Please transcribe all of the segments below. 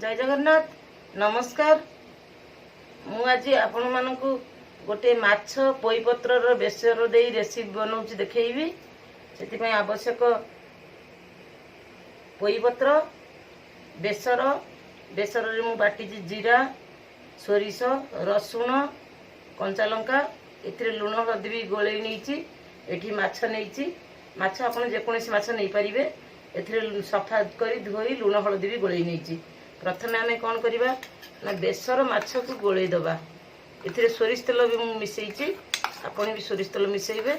जय जगन्नाथ नमस्कार। मु आज आपण मानकु गोटे माछ पोईपत्र बेसर दे रेसिपी बनाऊँ देखी से आवश्यक पोईपत्र बेसर बेसर रे मु बाटी जीरा सोरिष रसुण कंचा लंका ए लुण हल्दी भी गोले नहीं माछ नहीं माछ आपन जेकोसी माछ नहीं पारिबे एथिरे सफा करी धोई लुण हल्दी भी गोले नहीं। प्रथमे आमे कौन करिबा ना बेसर माछ को गोले दबा एथिरे सोरिष तेल भी मु मिसैची आपन भी सोरिष तेल मिसैबे।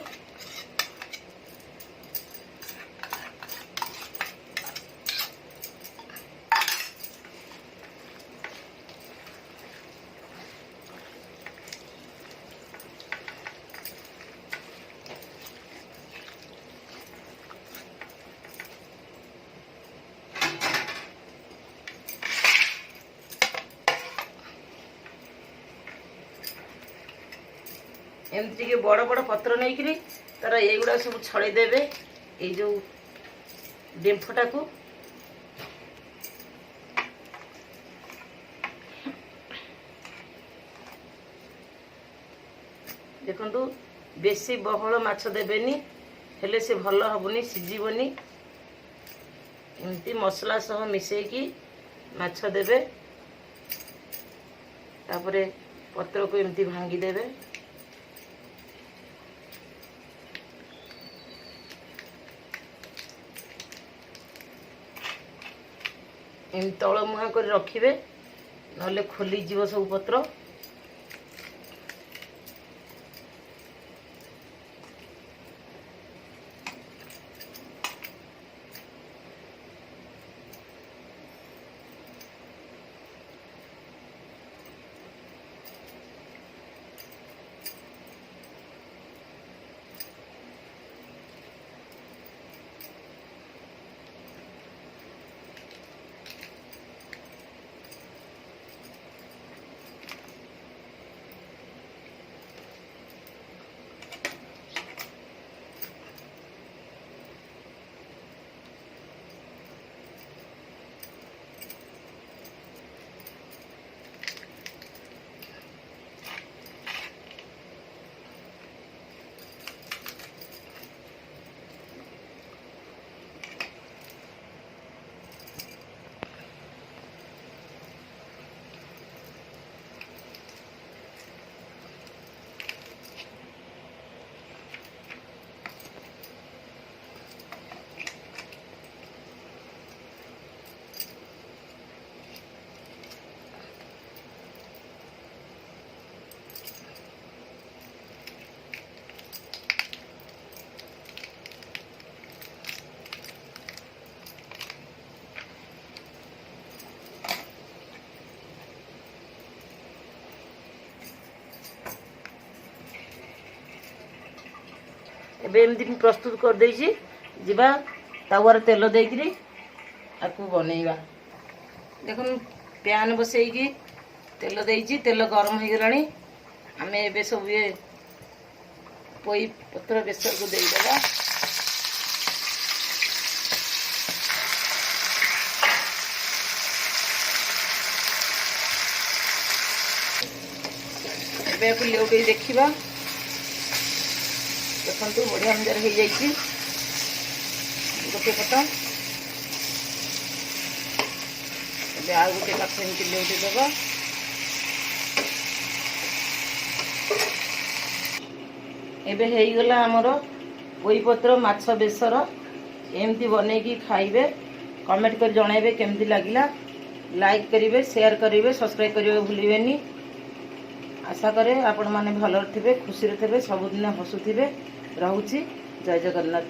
एमती के बड़ बड़ पत्र नहीं करी तार एगुड़ा सब छड़े देवे ये जो डेम्फटा को देखंतु बेसी बहल माछ देबेनी हेले से भल हबनी सिजीबनी एमती मसला सह मिसई की माछ देबे तापरे पत्र को एमती भांगी देबे। इन तल मुहा कर रखिबे नले खोली जीव सब पत्र। एमती प्रस्तुत कर देछि जीवा तावर तेल देकरी आपको बनैबा। देखो प्यान बसैकी तेल देछि तेल गरम हो गलानी आमे एबे सब ये पोई पत्र बेसर को देई देबा। एबे को लेउटे देखिबा देखो बढ़िया अंदर हो जाइए गोटे पट आ गोटे पाख एमती लेउटे देवा। एबे हो गला आमर पोईपत्र माछ बेसर एमती बनैकी खाइबे कमेंट कर जणाइबे केमती लागिला लाइक करिवे शेयर करिवे सब्सक्राइब करिवे भूलिबेनी। आशा करे आपण माने भल थे खुशी थे सबुदिन हसुवे। रहुची जय जगन्नाथ।